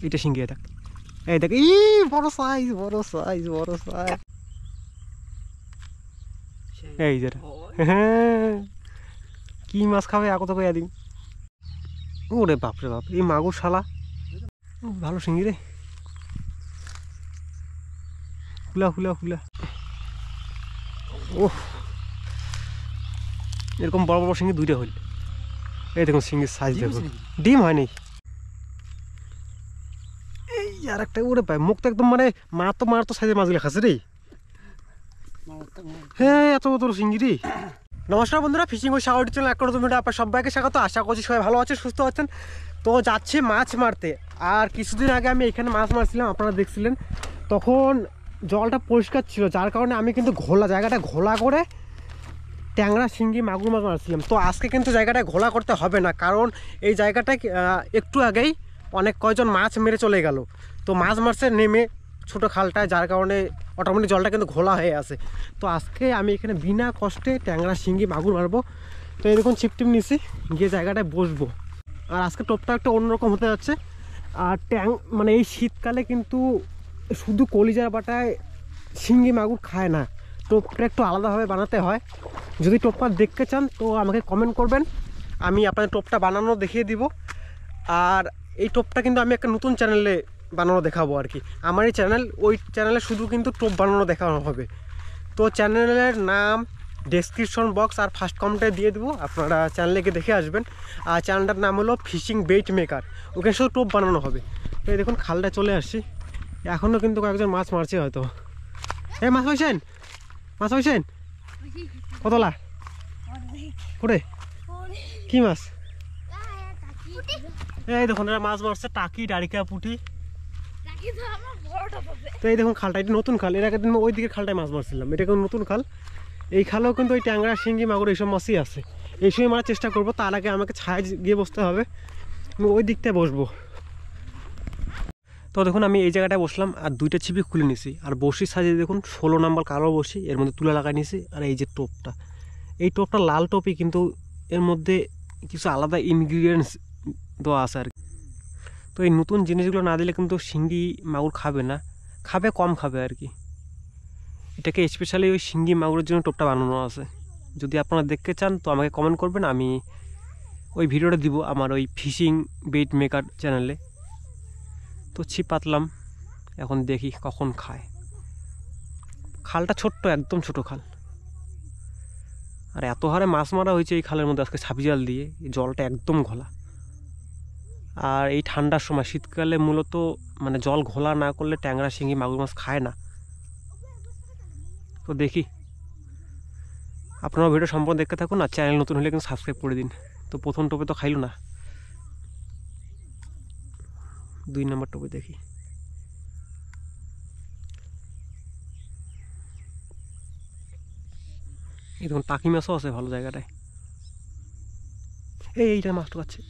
এটা শিঙ্গি দেখ, এই দেখ, ই বড় সাইজ, বড় সাইজ, বড় সাইজ। এই যে হ্যাঁ, কি মাছ খাবে কত কইয়া দিন। ওরে বাপরে বাপ, এই মাগুর শালা ভালো শিঙ্গি রে, খুলা খুলা খুলা। ওহ, এরকম বড় বড় শিঙ্গি দুইটা হইল। এই দেখুন শিঙ্গির সাইজ দেখুন, ডিম হয়নি। এই আর একটা, ওরে ভাই মুখ তো একদম মানে মারাত্মক সাইজের মাছগুলো খাচ্ছে রে। হ্যাঁ, এত বড় শিঙ্গি রে। নমস্কার বন্ধুরা, ফিশিং ওই সাগর চ্যানেল একটা নতুন ভিডিও আপনার সবাইকে স্বাগত। আশা করছি সবাই ভালো আছেন, সুস্থ আছেন। তো যাচ্ছে মাছ মারতে। আর কিছুদিন আগে আমি এখানে মাছ মারছিলাম, আপনারা দেখছিলেন। তখন জলটা পরিষ্কার ছিল, যার কারণে আমি কিন্তু জায়গাটা ঘোলা করে ট্যাংরা, শিঙ্গি, মাগুর মাছ মারছিলাম। তো আজকে কিন্তু জায়গাটা ঘোলা করতে হবে না, কারণ এই জায়গাটায় একটু আগেই অনেক কয়জন মাছ মেরে চলে গেল। তো মাছ মারছে নেমে ছোটো খালটায়, যার কারণে অটোমেটিক জলটা কিন্তু ঘোলা হয়ে আছে। তো আজকে আমি এখানে বিনা কষ্টে ট্যাংরা, শিঙ্গি, মাগুর মারবো। তো এই দেখুন ছিপটিপ নিছি, গিয়ে জায়গাটায় বসবো। আর আজকে টোপটা একটা অন্যরকম হতে যাচ্ছে। আর মানে এই শীতকালে কিন্তু শুধু কলিজার বাটায় শিঙ্গি, মাগুর খায় না, টোপটা একটু আলাদাভাবে বানাতে হয়। যদি টোপটা দেখতে চান তো আমাকে কমেন্ট করবেন, আমি আপনাদের টোপটা বানানো দেখিয়ে দিব। আর এই টোপটা কিন্তু আমি একটা নতুন চ্যানেলে বানানো দেখাবো আর কি। আমার এই চ্যানেল, ওই চ্যানেলে শুধু কিন্তু টোপ বানানো দেখানো হবে। তো চ্যানেলের নাম ডেসক্রিপশন বক্স আর ফার্স্ট কমেন্টে দিয়ে দেবো, আপনারা চ্যানেলে গিয়ে দেখে আসবেন। আর চ্যানেলটার নাম হলো ফিশিং বেইট মেকার, ওখানে শুধু টোপ বানানো হবে। তো এই দেখুন খালটা চলে আসছি, এখনও কিন্তু কয়েকজন মাছ মারছে হয়তো। হ্যাঁ, মাছ হয়েছেন, মাছ হয়েছেন কতলা করে, কি মাছ? এই দেখুন এরা মাছ মারছে, টাকি, ডারিকা, পুঁটি। তো এই দেখুন খালটা, এটা নতুন খাল। এর আগের দিন ওই দিকে খালটায় মাছ মারছিলাম, এটা কিন্তু নতুন খাল। এই খালেও কিন্তু ওই ট্যাংরা, শিঙ্গি, মাগুর এইসব মাছই আছে। এই সময় মারার চেষ্টা করবো, তার আগে আমাকে ছায় গিয়ে বসতে হবে, আমি ওই দিকটায় বসবো। তো দেখুন আমি এই জায়গাটায় বসলাম, আর দুইটা ছিপি খুলে নিছি। আর বসির সাইজে দেখুন 16 নম্বর কালো বসি, এর মধ্যে তুলে লাগাই নিছি। আর এই যে টোপটা, এই টোপটা লাল টোপই, কিন্তু এর মধ্যে কিছু আলাদা ইনগ্রিডিয়েন্টস দেওয়া আছে আর কি। তো এই নতুন জিনিসগুলো না দিলে কিন্তু শিঙ্গি, মাগুর খাবে না, খাবে কম খাবে আর কি। এটাকে স্পেশালি ওই শিঙ্গি, মাগুরের জন্য টোপটা বানানো আছে। যদি আপনারা দেখতে চান তো আমাকে কমেন্ট করবেন, আমি ওই ভিডিওটা দিব আমার ওই ফিশিং বেইট মেকার চ্যানেলে। তো ছিপ পাতলাম, এখন দেখি কখন খায়। খালটা ছোট্ট, একদম ছোট খাল। আর এত হারে মাছ মারা হয়েছে এই খালের মধ্যে আজকে ছাবি জাল দিয়ে, জলটা একদম ঘোলা। আর এই ঠান্ডার সময়, শীতকালে মূলত মানে জল ঘোলা না করলে ট্যাংরা, শিঙ্গি, মাগুর মাছ খায় না। তো দেখি, আপনারা ভিডিও সম্পূর্ণ দেখতে থাকুন। আর চ্যানেল নতুন হলে কিন্তু সাবস্ক্রাইব করে দিন। তো প্রথম টোপে তো খাইল না, 2 নম্বর টোপে দেখি। এই দেখুন টাকি মাছও আছে ভালো জায়গাটায়। এইটা মাছ ঢোকাচ্ছে,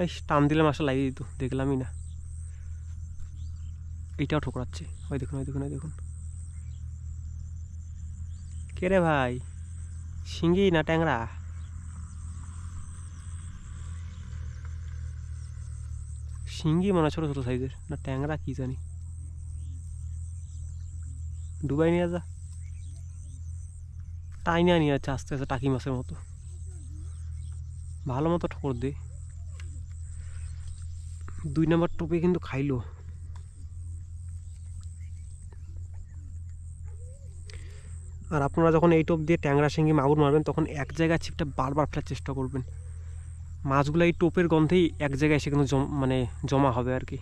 এই টান দিলে মাছটা লাগিয়ে দিত, দেখলামই না। এইটাও ঠোকরাচ্ছে, ওই দেখুন, ওই দেখুন, ওই দেখুন। কে রে ভাই, শিঙ্গি না ট্যাংরা? শিঙ্গি মনে হয় ছোটো ছোটো সাইজের, না ট্যাংরা কি জানি। ডুবাই নিয়ে যা, টাইনা নিয়ে যাচ্ছে আস্তে আস্তে, টাকি মাছের মতো। ভালো মতো ঠোকর দে। 2 নম্বর টোপে কিন্তু খাইলো। আর আপনারা যখন এই টোপ দিয়ে ট্যাংরা, শিঙ্গি, মাগুর মারবেন, তখন এক জায়গায় ছিপটা বারবার ফেলার চেষ্টা করবেন। মাছগুলো এই টোপের গন্ধেই এক জায়গায় এসে কিন্তু মানে জমা হবে আর কি।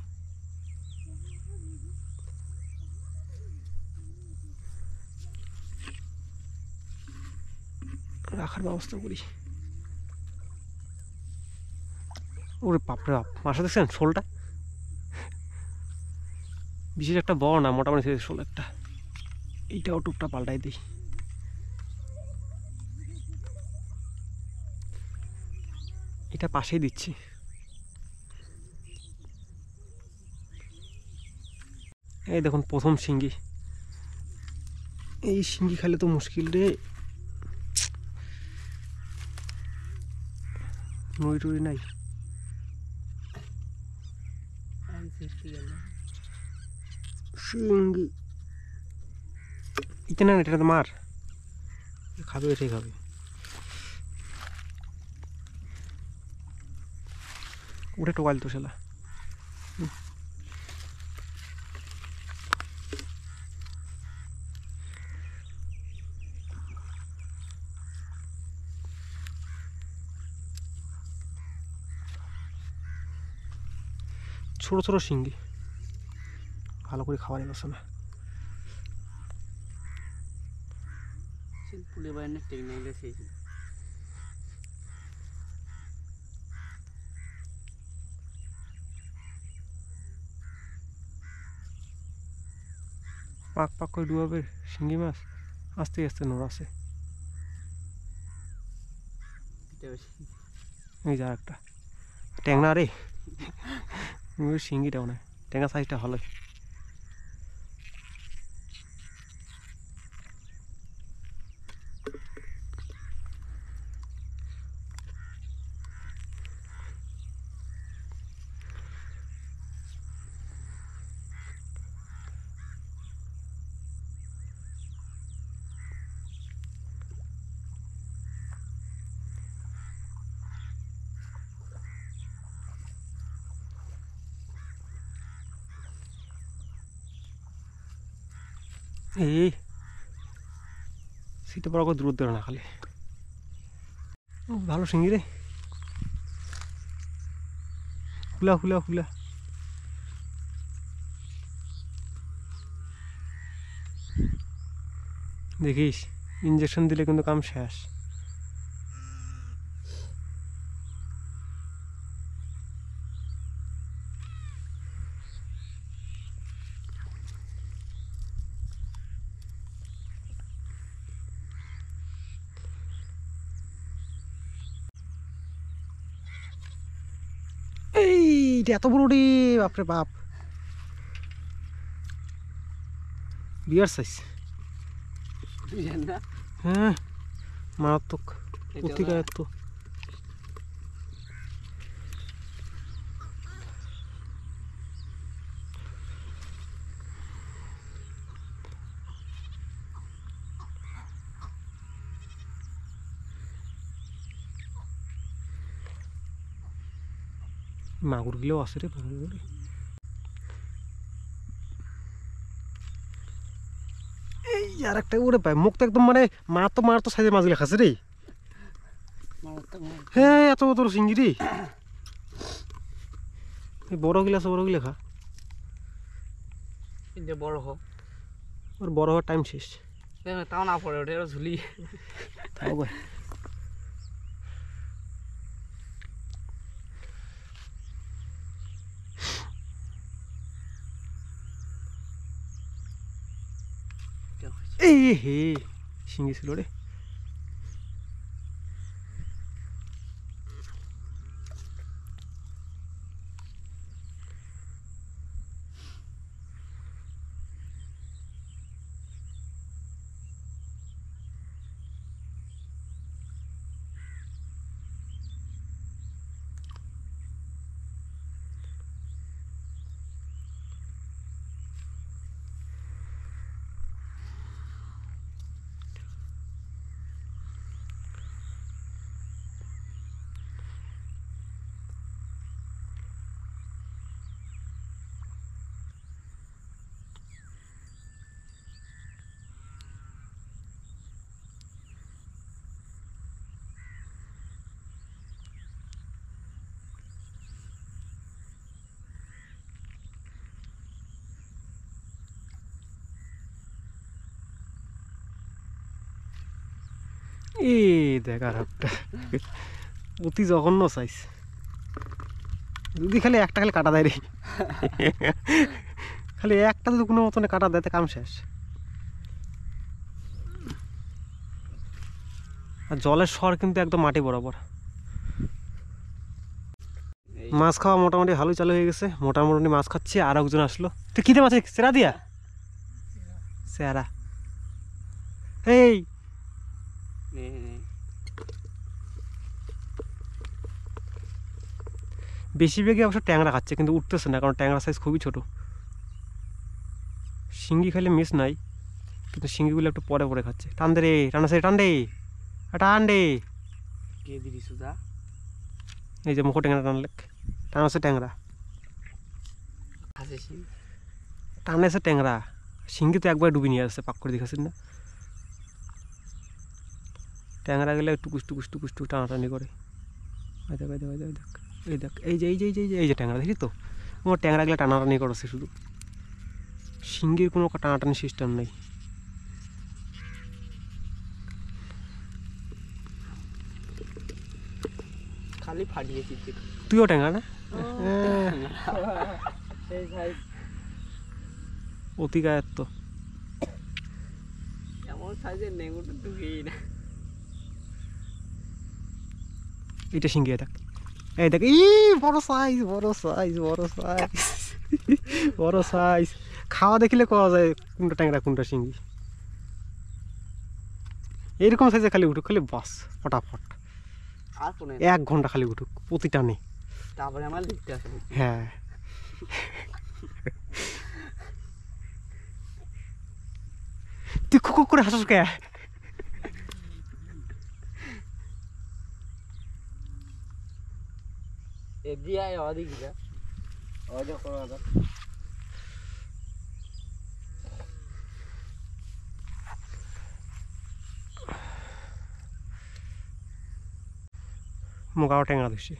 রাখার ব্যবস্থা করি। ওরে বাপরে বাপ, মাছটা দেখছেন শোলটা? বিশেষ একটা বড় না, মোটামুটি শোল একটা। এইটাও টোপটা পাল্টাই দিই। এটা পাশেই দিচ্ছি। এই দেখুন প্রথম শিঙ্গি। এই শিঙ্গি খাইলে তো মুশকিল রে, নুই টুই নাই শিঙ্গি ইতে না এটা তো মার খাবে এটাই খাবে উঠে টোকাল তো শালা ছোট ছোট শিঙ্গি ভালো করে খাওয়ার বসে না পুলে বাইনে টেকনিক্যাল সেই পাক পাক করে ডুবাবে শিঙ্গি মাছ আস্তে আস্তে নোড় আছে এই যা একটা ট্যাংরা রে শিঙ্গিটাও না ট্যাংরা সাইজটা ভালো এই সিটে বড় করে দূর দেবে না খালি ভালো শিঙ্গি রে খুলা খুলা খুলা দেখিস ইঞ্জেকশন দিলে কিন্তু কাম শেষ এইটা এত বড় রে বাপরে বাপ বিয়ার সাইজ হ্যাঁ মারাত্মক অতিকায়ত্ত মাগুরগুলো আছে রে এই আর একটা ওরে পায় মুখ তো একদম মানে মার তো সাইজের মাছগুলো খাচ্ছে রে হ্যাঁ এত বড় শিঙ্গি রে বড় গিলা আছে বড় গিলা খা বড় হোক ওর বড় হওয়ার টাইম শেষ তাও না পড়ে ওঠে ঝুলি তাও ভাই এই হে শিঙ্গি ছিল রে এই দেখ আর একটা অতি জঘন্য সাইজ যদি খালি একটা খালি কাটা দেয় রে খালি একটা যদি কোনো মতনে কাটা দেয় কাম শেষ আর জলের স্বর কিন্তু একদম মাটি বরাবর মাছ খাওয়া মোটামুটি ভালোই চালু হয়ে গেছে মোটামুটি মাছ খাচ্ছি আর একজন আসলো তুই কিনে মাছ সেরা দিয়া সেরা এই বেশিরভাগই অবশ্য ট্যাংরা খাচ্ছে, কিন্তু উঠতেছে না, কারণ ট্যাংরা সাইজ খুবই ছোট। শিঙ্গি খাইলে মিস নাই, কিন্তু শিঙ্গিগুলো একটু পরে পরে খাচ্ছে। টান দে রে, টান আছে, টান দে, টান দে। কে দিলি সুদা? এই যে মুখো ট্যাংরা টানলে, টান আছে ট্যাংরা, আছে শিং। টানে আছে ট্যাংরা। শিঙ্গি তো একবার ডুবি নিয়ে আসছে, পাক করে দেখাচ্ছেন না? ট্যাংরা গেলে টুকুস টুকুস টুকুস টুকুস টানাটানি করে। এই দেখ, এই দেখ, এই দেখ, এই দেখ, এই যে এই যে এই যে এই যে ট্যাংরা, দেখি তো তোমার ট্যাংরা গেলে টানাটানি করছে শুধু। শিঙ্গির কোনো টানাটানি সিস্টেম নেই। খালি ফাটিয়েছি। তুইও ট্যাংরা না? সেই সাইজ অতি গায়ের তো। এমন সাইজের নেগুটা ঢুকেই না। এইটা শিঙ্গি, দেখ, এই দেখ, ই বড় সাইজ, বড় সাইজ, বড় সাইজ, বড় সাইজ। খাওয়া দেখিলে কওয়া যায় কোনটা ট্যাংরা কোনটা শিঙ্গি। এইরকম সাইজে খালি উঠুক, খালি বাস ফটাফট আর কোনে 1 ঘন্টা খালি উঠুক প্রতি টানে। তারপরে আমার লিখতে আসবে। হ্যাঁ, তুই খুব করে হাসস কে? এ দিয়া আদি গিয়া ওই করো না। মুগাও ট্যাংরা দিচ্ছি।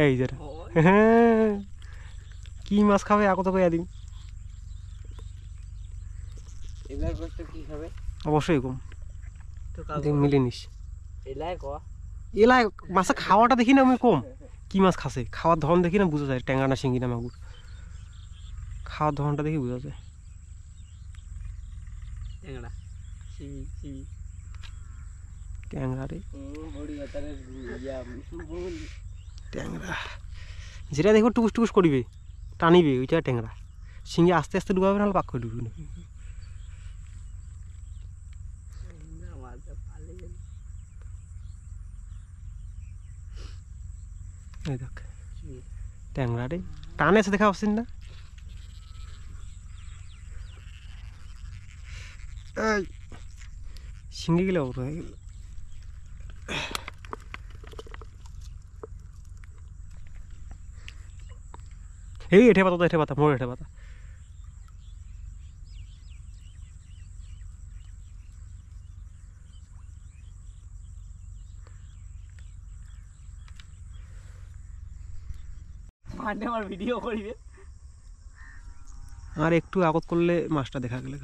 এই যে হ্যাঁ, কি মাছ খাবে আকত কইয়া দিন। এবার করতে কি খাবে? অবশ্যই কম তো মিলে নিস। এলাই ক এলাই মাছে খাওয়াটা দেখি না আমি কম, কি মাছ খাসে খাওয়ার ধরন দেখি না বোঝা যায় ট্যাংরা না শিঙ্গি না মাগুর। খাওয়ার ধরনটা দেখি বোঝা যায়। ট্যাংরা শিঙি শিঙি ট্যাংরা রে, বড়ি আতারে ইয়া বল ট্যাংরা যেটা দেখো টুকুস টুকুস করিবে টানিবে ওইটা ট্যাংরা। শিঙ্গি আস্তে আস্তে ডুবাবে, নাহলে পাক করে ডুববে না। না মাছটা পালে গেল। এই দেখ ট্যাংরা রে, টানে আছে দেখা পাচ্ছেন না? এই শিঙ্গি গেলে ওর হয়ে গেল। এই এঠে পাতা, এঠে পাতা, মোর এঠে পাতা। মাঠে আমার ভিডিও করিবে। আর একটু আগত করলে মাছটা দেখা গেলে।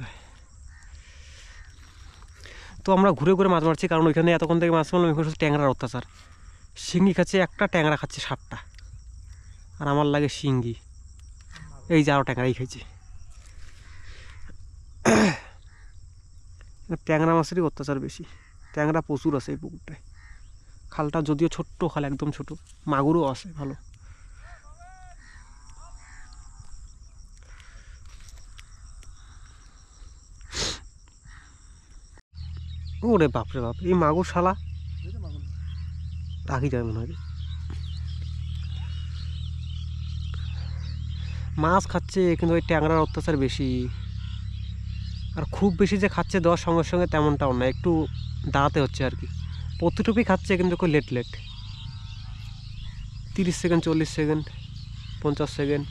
তো আমরা ঘুরে ঘুরে মাছ মারছি, কারণ ওইখানে এতক্ষণ থেকে মাছ মারলাম, ওইখানে ট্যাংরার অত্যাচার। শিঙ্গি খাচ্ছে একটা, ট্যাংরা খাচ্ছে 7টা, আর আমার লাগে শিঙ্গি। এই যে আরও ট্যাংরাই খাইছে। ট্যাংরা মাছেরই অত্যাচার বেশি, ট্যাংরা প্রচুর আছে এই পুকুরটায়। খালটা যদিও ছোট্ট খাল, একদম ছোট, মাগুরও আছে ভালো। ওরে বাপরে বাপ, এই মাগুর শালা রাখি যায় মনে হয়। মাছ খাচ্ছে কিন্তু ওই ট্যাংরার অত্যাচার বেশি। আর খুব বেশি যে খাচ্ছে দেওয়ার সঙ্গে সঙ্গে তেমনটাও না, একটু দাঁড়াতে হচ্ছে আর কি। প্রতিটুকুই খাচ্ছে কিন্তু খুব late late, 30 second, 40 second, 50 second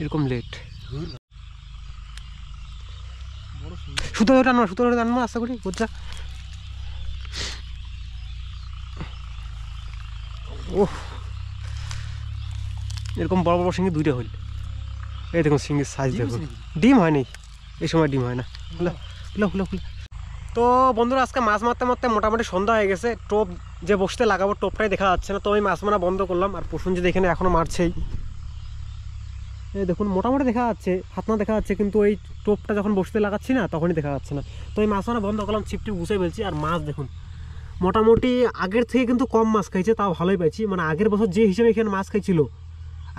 এরকম লেট। সুতো ধরে টানবো, সুতো ধরে টানবো আশা করি বুঝছা। ওহ, এরকম বড় বড় শিঙ্গি 2টা হইল। এই দেখুন শিঙ্গির সাইজ দেখুন, ডিম হয়নি এই সময়, ডিম হয় না। খুলে খুলে খুলে খুলে। তো বন্ধুরা আজকে মাছ মারতে মারতে মোটামুটি সন্ধ্যা হয়ে গেছে। টোপ যে বসতে লাগাবো টোপটাই দেখা যাচ্ছে না, তো আমি মাছ মারা বন্ধ করলাম। আর প্রসেনজিৎ এখানে এখনও মারছেই। এই দেখুন মোটামুটি দেখা যাচ্ছে, হাত না দেখা যাচ্ছে, কিন্তু এই টোপটা যখন বসতে লাগাচ্ছি না তখনই দেখা যাচ্ছে না। তো এই মাছ মারা বন্ধ করলাম, ছিপটি গুছিয়ে ফেলছি। আর মাছ দেখুন মোটামুটি আগের থেকে কিন্তু কম মাছ খাইছে, তাও ভালোই পাইছি। মানে আগের বছর যে হিসেবে এখানে মাছ খাইছিল,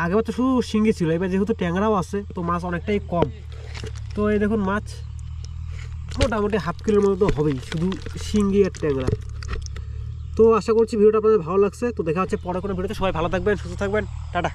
আগের বছর শুধু শিঙ্গি ছিল, এবার যেহেতু ট্যাংরাও আছে তো মাছ অনেকটাই কম। তো এই দেখুন মাছ মোটামুটি হাফ কিলোর মতো তো হবেই, শুধু শিঙ্গি আর ট্যাংরা। তো আশা করছি ভিডিওটা আপনাদের ভালো লাগছে। তো দেখা হচ্ছে পরে কোনো ভিডিওতে। সবাই ভালো থাকবেন, সুস্থ থাকবেন, টাটা।